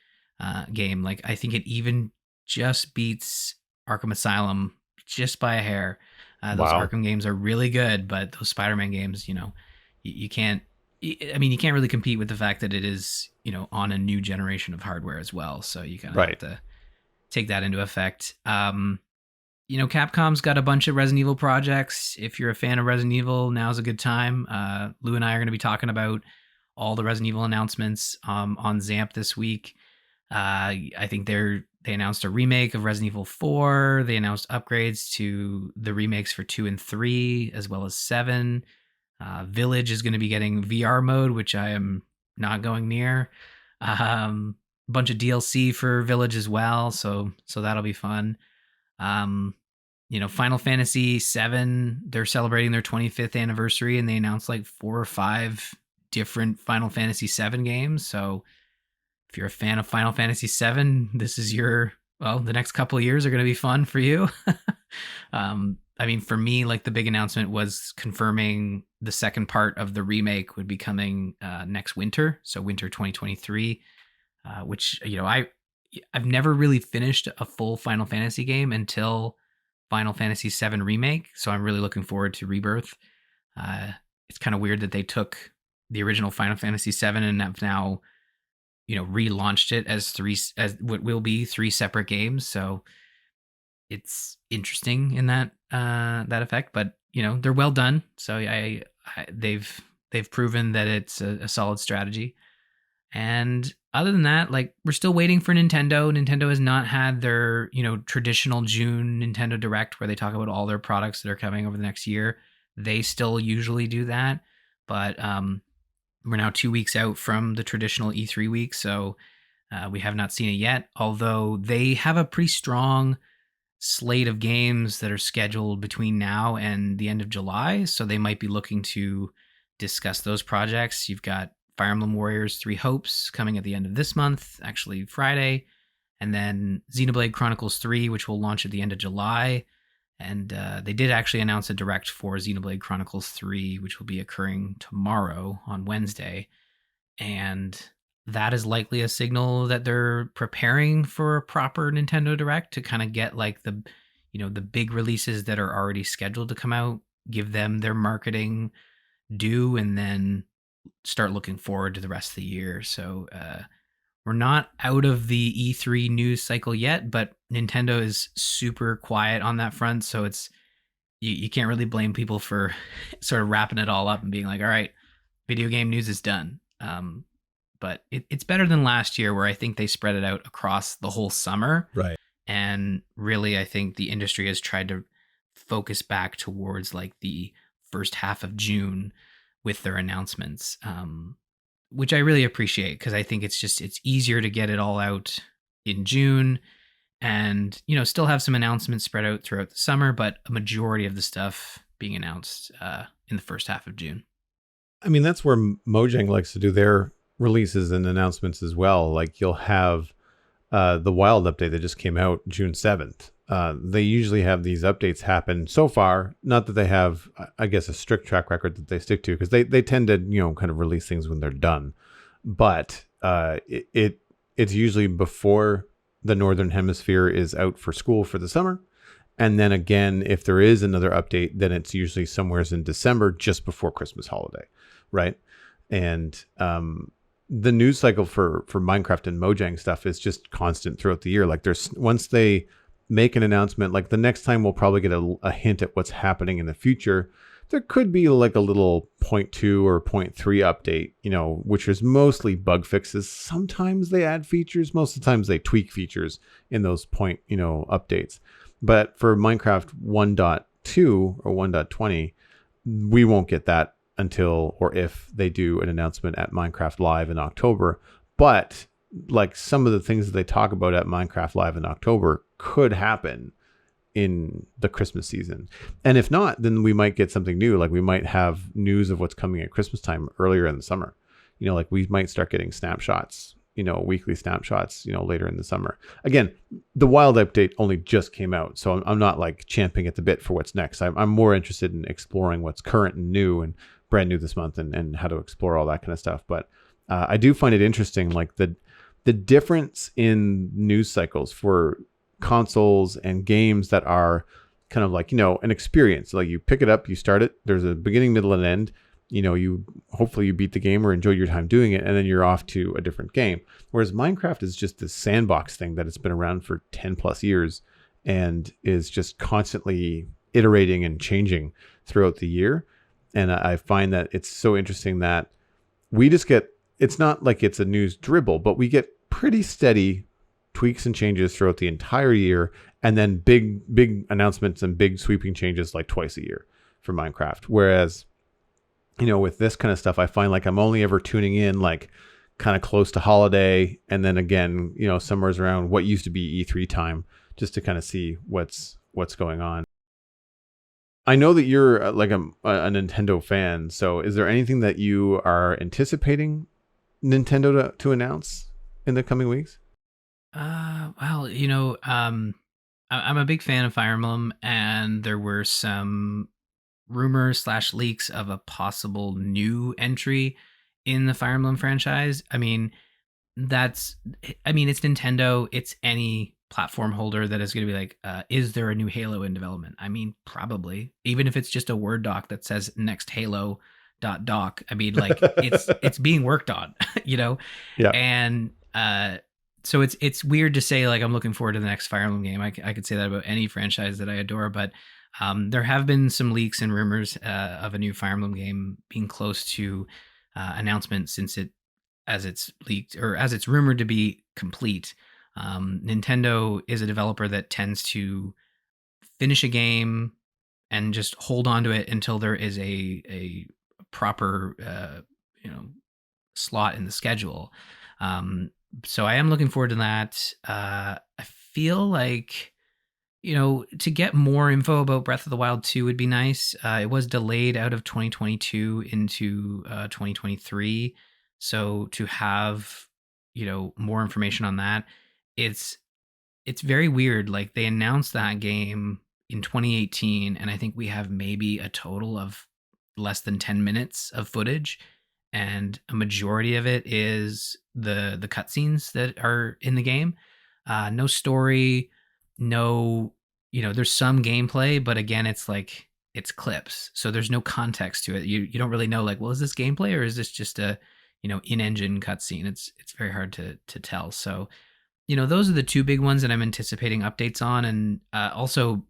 game. Like I think it even just beats Arkham Asylum just by a hair. Those Wow. Arkham games are really good, but those Spider-Man games, you can't. I mean, you can't really compete with the fact that it is, on a new generation of hardware as well. So you kind of have Right. to take that into effect. Capcom's got a bunch of Resident Evil projects. If you're a fan of Resident Evil, now's a good time. Lou and I are going to be talking about all the Resident Evil announcements on Zamp this week. I think they announced a remake of Resident Evil 4. They announced upgrades to the remakes for 2 and 3, as well as 7. Village is going to be getting VR mode, which I am not going near. A bunch of DLC for Village as well, so that'll be fun. Um, Final Fantasy 7, they're celebrating their 25th anniversary, and they announced like 4 or 5 different Final Fantasy 7 games. So if you're a fan of Final Fantasy 7, this is the next couple of years are going to be fun for you. I mean, for me, like the big announcement was confirming the second part of the remake would be coming next winter, so winter 2023. Which I've never really finished a full Final Fantasy game until Final Fantasy VII Remake, so I'm really looking forward to Rebirth. Uh, it's kind of weird that they took the original Final Fantasy VII and have now, relaunched it as what will be three separate games. So it's interesting in that effect, but they're well done. So they've proven that it's a solid strategy. And other than that, like, we're still waiting for Nintendo. Nintendo has not had their, traditional June Nintendo Direct where they talk about all their products that are coming over the next year. They still usually do that, but we're now 2 weeks out from the traditional E3 week, so we have not seen it yet. Although they have a pretty strong slate of games that are scheduled between now and the end of July, so they might be looking to discuss those projects. You've got Fire Emblem Warriors 3 Hopes coming at the end of this month, actually Friday, and then Xenoblade Chronicles 3, which will launch at the end of July. And they did actually announce a direct for Xenoblade Chronicles 3, which will be occurring tomorrow on Wednesday. And that is likely a signal that they're preparing for a proper Nintendo Direct to kind of get like the big releases that are already scheduled to come out, give them their marketing due, and then start looking forward to the rest of the year. So we're not out of the E3 news cycle yet, but Nintendo is super quiet on that front. So you can't really blame people for sort of wrapping it all up and being like, all right, video game news is done. But it's better than last year, where I think they spread it out across the whole summer. Right. And really, I think the industry has tried to focus back towards like the first half of June with their announcements, which I really appreciate, because I think it's easier to get it all out in June and still have some announcements spread out throughout the summer, but a majority of the stuff being announced in the first half of June. I mean, that's where Mojang likes to do their releases and announcements as well. Like, you'll have the Wild update that just came out June 7th. They usually have these updates happen so far. Not that they have, I guess, a strict track record that they stick to, because they tend to, kind of release things when they're done. But it's usually before the Northern Hemisphere is out for school for the summer. And then again, if there is another update, then it's usually somewheres in December, just before Christmas holiday, right? And the news cycle for Minecraft and Mojang stuff is just constant throughout the year. Like, there's, once they make an announcement, like the next time we'll probably get a hint at what's happening in the future. There could be like a little 0.2 or 0.3 update, which is mostly bug fixes. Sometimes they add features. Most of the times they tweak features in those updates. But for Minecraft 1.2 or 1.20, we won't get that until, or if they do an announcement at Minecraft Live in October. But like, some of the things that they talk about at Minecraft Live in October could happen in the Christmas season. And if not, then we might get something new. Like, we might have news of what's coming at Christmas time earlier in the summer. Like, we might start getting snapshots, weekly snapshots, later in the summer. Again, the Wild update only just came out, so I'm not like champing at the bit for what's next. I'm more interested in exploring what's current and new and brand new this month, and how to explore all that kind of stuff. But I do find it interesting, like the difference in news cycles for consoles and games that are kind of like, an experience. Like, you pick it up, you start it, there's a beginning, middle, and end. You hopefully you beat the game or enjoy your time doing it, and then you're off to a different game. Whereas Minecraft is just this sandbox thing that has been around for 10 plus years and is just constantly iterating and changing throughout the year. And I find that it's so interesting that we just get, it's not like it's a news dribble, but we get pretty steady tweaks and changes throughout the entire year, and then big announcements and big sweeping changes like twice a year for Minecraft. Whereas, with this kind of stuff, I find like I'm only ever tuning in like kind of close to holiday, and then again, somewhere's around what used to be E3 time, just to kind of see what's going on. I know that you're like a Nintendo fan, so is there anything that you are anticipating Nintendo to announce in the coming weeks? Well, I'm a big fan of Fire Emblem, and there were some rumors slash leaks of a possible new entry in the Fire Emblem franchise. I mean, that's, I mean, it's Nintendo. It's any platform holder that is going to be like, is there a new Halo in development? I mean, probably. Even if it's just a Word doc that says next Halo dot doc. I mean, like it's being worked on, you know, Yeah. and so it's weird to say like I'm looking forward to the next Fire Emblem game. I could say that about any franchise that I adore, but there have been some leaks and rumors of a new Fire Emblem game being close to announcement since it as it's leaked or as it's rumored to be complete. Nintendo is a developer that tends to finish a game and just hold on to it until there is a proper you know slot in the schedule. Um, so I am looking forward to that. I feel like to get more info about Breath of the Wild 2 would be nice. It was delayed out of 2022 into 2023. So to have, more information on that, it's it's very weird. Like they announced that game in 2018, and I think we have maybe a total of less than 10 minutes of footage, and a majority of it is the cutscenes that are in the game. No story, no, there's some gameplay, but again, it's like it's clips, so there's no context to it. You don't really know, like, well, is this gameplay or is this just a in-engine cutscene? It's very hard to tell. So those are the two big ones that I'm anticipating updates on. And also,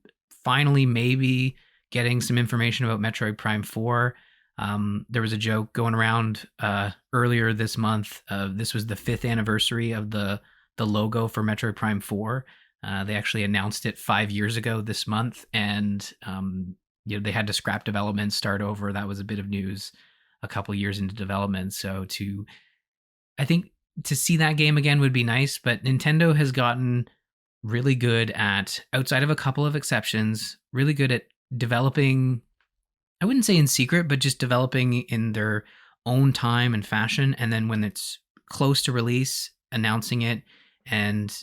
finally, maybe getting some information about Metroid Prime 4. There was a joke going around earlier this month. This was the 5th anniversary of the logo for Metroid Prime 4. They actually announced it 5 years ago this month, and they had to scrap development, start over. That was a bit of news a couple years into development. So I think to see that game again would be nice, but Nintendo has gotten really good at, outside of a couple of exceptions, really good at developing, I wouldn't say in secret, but just developing in their own time and fashion. And then when it's close to release, announcing it and,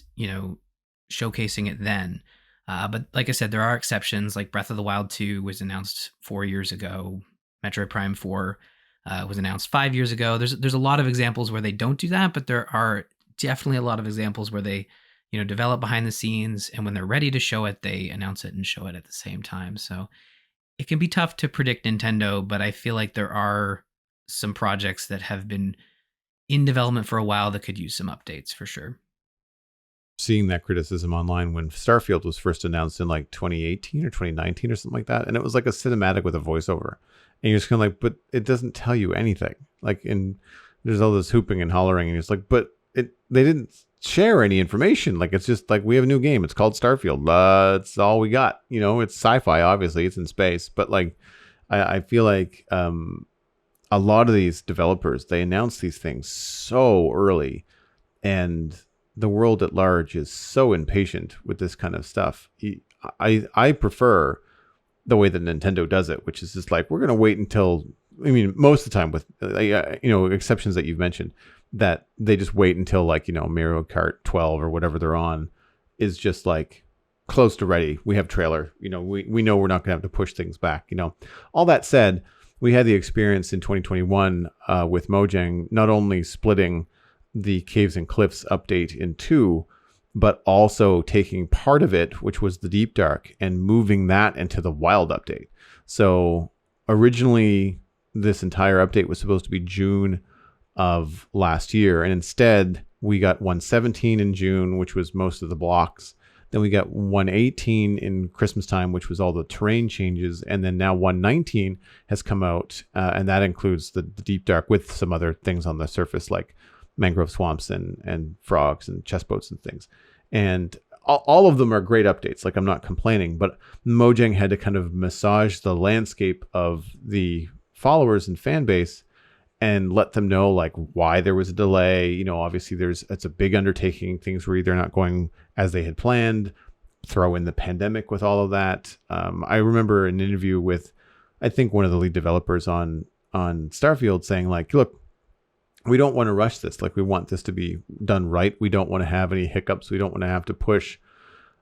showcasing it then. But like I said, there are exceptions, like Breath of the Wild 2 was announced 4 years ago. Metroid Prime 4 was announced 5 years ago. There's a lot of examples where they don't do that, but there are definitely a lot of examples where they, develop behind the scenes, and when they're ready to show it, they announce it and show it at the same time. So it can be tough to predict Nintendo, but I feel like there are some projects that have been in development for a while that could use some updates for sure. Seeing that criticism online when Starfield was first announced in like 2018 or 2019 or something like that, and it was like a cinematic with a voiceover, and you're just kind of like, but it doesn't tell you anything. Like, and there's all this hooping and hollering, and it's like, but they didn't share any information. Like, it's just like, we have a new game. It's called Starfield. That's all we got. It's sci-fi. Obviously, it's in space, but like, I feel like a lot of these developers, they announce these things so early, and the world at large is so impatient with this kind of stuff. I prefer the way that Nintendo does it, which is just like, we're going to wait until, I mean, most of the time with, exceptions that you've mentioned, that they just wait until like, Mario Kart 12 or whatever they're on is just like close to ready. We have trailer, we know we're not going to have to push things back. All that said, we had the experience in 2021 with Mojang, not only splitting the Caves and Cliffs update in two, but also taking part of it, which was the Deep Dark, and moving that into the Wild update. So originally, this entire update was supposed to be June of last year, and instead we got 117 in June, which was most of the blocks. Then we got 118 in Christmas time, which was all the terrain changes, and then now 119 has come out, and that includes the Deep Dark with some other things on the surface, like mangrove swamps and frogs and chest boats and things. And all of them are great updates. Like, I'm not complaining, but Mojang had to kind of massage the landscape of the followers and fan base and let them know like why there was a delay. Obviously it's a big undertaking. Things were either not going as they had planned, throw in the pandemic with all of that. I remember an interview with, I think, one of the lead developers on Starfield saying like, look, we don't want to rush this. Like, we want this to be done right. We don't want to have any hiccups. We don't want to have to push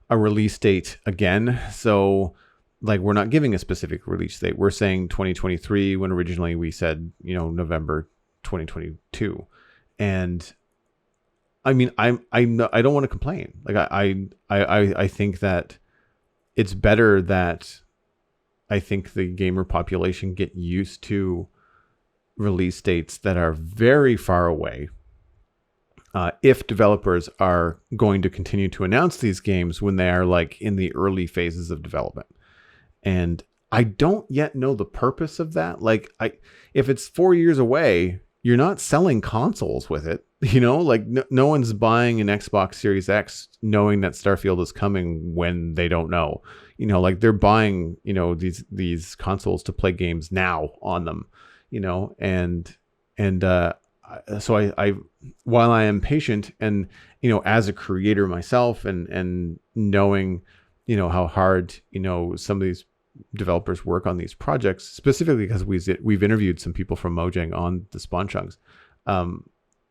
a release date again. So, like, we're not giving a specific release date. We're saying 2023 when originally we said, November 2022. And I mean, I don't want to complain. Like I think that it's better that I think the gamer population get used to release dates that are very far away. If developers are going to continue to announce these games when they are like in the early phases of development. And I don't yet know the purpose of that. Like if it's 4 years away, you're not selling consoles with it. You know, like no one's buying an Xbox Series X knowing that Starfield is coming when they don't know. You know, like they're buying, you know, these consoles to play games now on them, you know, and so I while I am patient and, you know, as a creator myself and knowing, you know, how hard, you know, some of these developers work on these projects, specifically because we've interviewed some people from Mojang on the Spawn Chunks.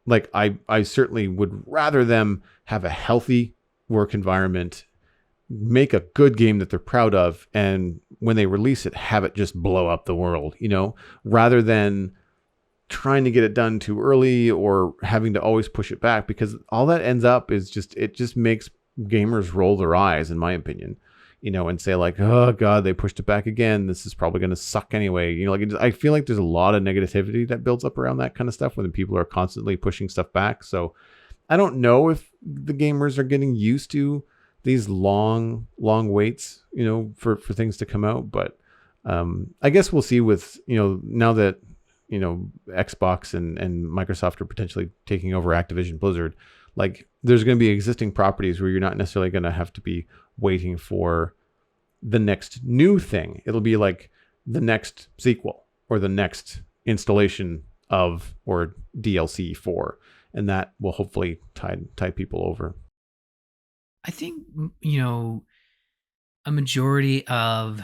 Like I certainly would rather them have a healthy work environment, make a good game that they're proud of, and when they release it, have it just blow up the world, you know, rather than trying to get it done too early or having to always push it back, because all that ends up is it just makes gamers roll their eyes, in my opinion, you know, and say like, oh God, they pushed it back again. This is probably going to suck anyway. You know, like I feel like there's a lot of negativity that builds up around that kind of stuff when people are constantly pushing stuff back. So I don't know if the gamers are getting used to these long waits, you know, for things to come out. But I guess we'll see with, you know, now that, you know, Xbox and Microsoft are potentially taking over Activision Blizzard, like there's going to be existing properties where you're not necessarily going to have to be waiting for the next new thing. It'll be like the next sequel or the next installation of or DLC for, and that will hopefully tide people over. I think, you know, a majority of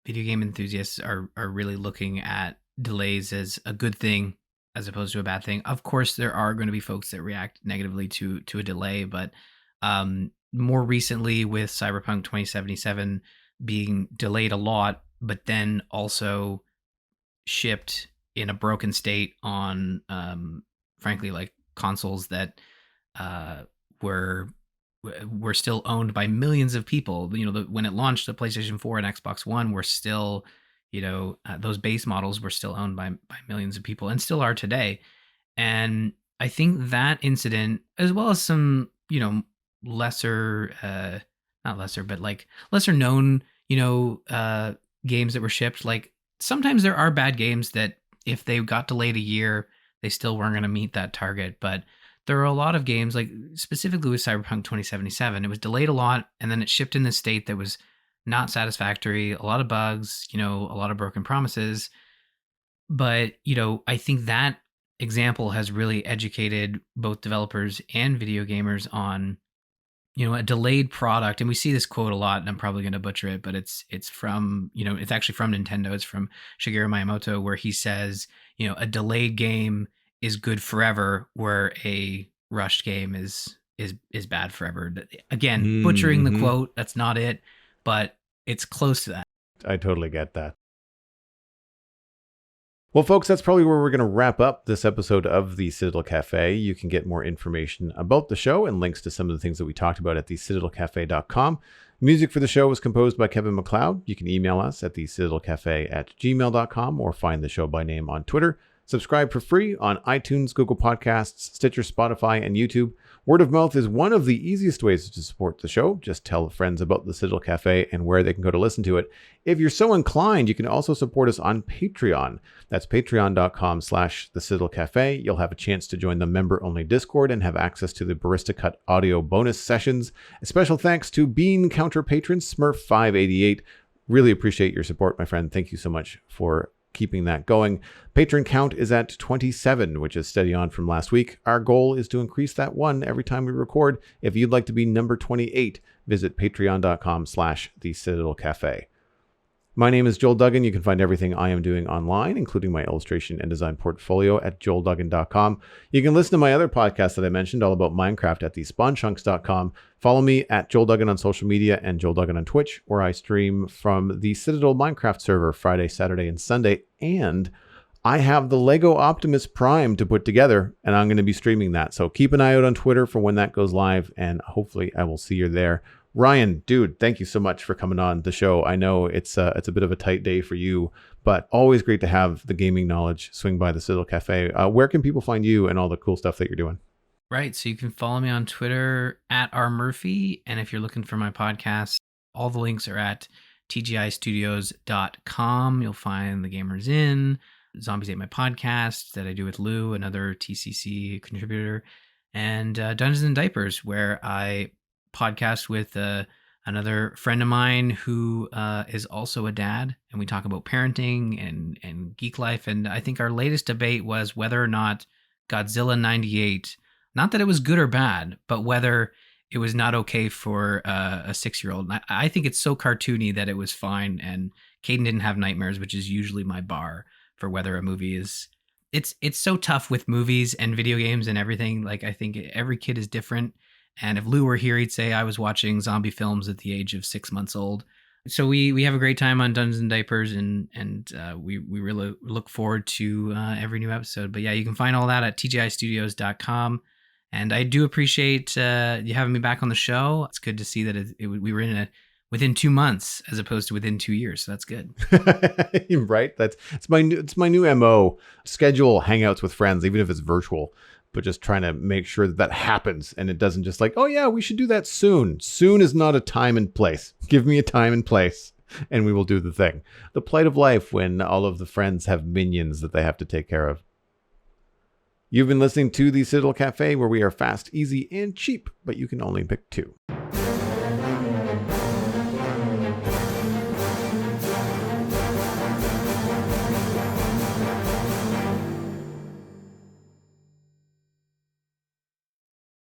video game enthusiasts are really looking at delays as a good thing as opposed to a bad thing. Of course, there are going to be folks that react negatively to a delay, but more recently with Cyberpunk 2077 being delayed a lot, but then also shipped in a broken state on, frankly, like consoles that were still owned by millions of people. You know, when it launched, the PlayStation 4 and Xbox One were still, you know, those base models were still owned by millions of people and still are today. And I think that incident, as well as some, you know, lesser, not lesser, but like lesser known, you know, games that were shipped, like sometimes there are bad games that if they got delayed a year, they still weren't going to meet that target. But there are a lot of games, like specifically with Cyberpunk 2077, it was delayed a lot and then it shipped in this state that was not satisfactory, a lot of bugs, you know, a lot of broken promises. But, you know, I think that example has really educated both developers and video gamers on, you know, a delayed product. And we see this quote a lot, and I'm probably going to butcher it, but it's from, you know, it's actually from Nintendo. It's from Shigeru Miyamoto, where he says, you know, a delayed game is good forever, where a rushed game is bad forever. Again, butchering the quote, that's not it, but it's close to that. I totally get that. Well, folks, that's probably where we're going to wrap up this episode of the Citadel Cafe. You can get more information about the show and links to some of the things that we talked about at thecitadelcafe.com. Music for the show was composed by Kevin MacLeod. You can email us at thecitadelcafe@gmail.com or find the show by name on Twitter. Subscribe for free on iTunes, Google Podcasts, Stitcher, Spotify, and YouTube. Word of mouth is one of the easiest ways to support the show. Just tell friends about the Citadel Cafe and where they can go to listen to it. If you're so inclined, you can also support us on Patreon. That's patreon.com/the Citadel Cafe. You'll have a chance to join the member-only Discord and have access to the Barista Cut audio bonus sessions. A special thanks to Bean Counter patron Smurf588. Really appreciate your support, my friend. Thank you so much for keeping that going. Patron count is at 27, which is steady on from last week. Our goal is to increase that one every time we record. If you'd like to be number 28, visit patreon.com/the Citadel Cafe. My name is Joel Duggan. You can find everything I am doing online, including my illustration and design portfolio at joelduggan.com. You can listen to my other podcasts that I mentioned, all about Minecraft, at thespawnchunks.com. Follow me at Joel Duggan on social media and Joel Duggan on Twitch, where I stream from the Citadel Minecraft server Friday, Saturday, and Sunday. And I have the Lego Optimus Prime to put together, and I'm going to be streaming that. So keep an eye out on Twitter for when that goes live, and hopefully I will see you there. Ryan, dude, thank you so much for coming on the show. I know it's a bit of a tight day for you, but always great to have the gaming knowledge swing by the Citadel Cafe. Where can people find you and all the cool stuff that you're doing? Right. So you can follow me on Twitter at rmurphy. And if you're looking for my podcast, all the links are at tgistudios.com. You'll find The Gamers Inn, Zombies Ate My Podcast that I do with Lou, another TCC contributor, and Dungeons and Diapers, where I podcast with another friend of mine who is also a dad, and we talk about parenting and geek life. And I think our latest debate was whether or not Godzilla 98, not that it was good or bad, but whether it was not okay for a 6-year-old. And I think it's so cartoony that it was fine, and Caden didn't have nightmares, which is usually my bar for whether a movie is. It's so tough with movies and video games and everything. Like, I think every kid is different. And if Lou were here, he'd say I was watching zombie films at the age of 6 months old. So we have a great time on Dungeons and Diapers, and we really look forward to every new episode. But yeah, you can find all that at tgistudios.com. And I do appreciate you having me back on the show. It's good to see that we were in within 2 months as opposed to within 2 years. So that's good. Right. It's my new MO. Schedule hangouts with friends, even if it's virtual, but just trying to make sure that happens, and it doesn't just like, oh yeah, we should do that soon. Soon is not a time and place. Give me a time and place, and we will do the thing. The plight of life when all of the friends have minions that they have to take care of. You've been listening to the Citadel Cafe, where we are fast, easy, and cheap, but you can only pick two.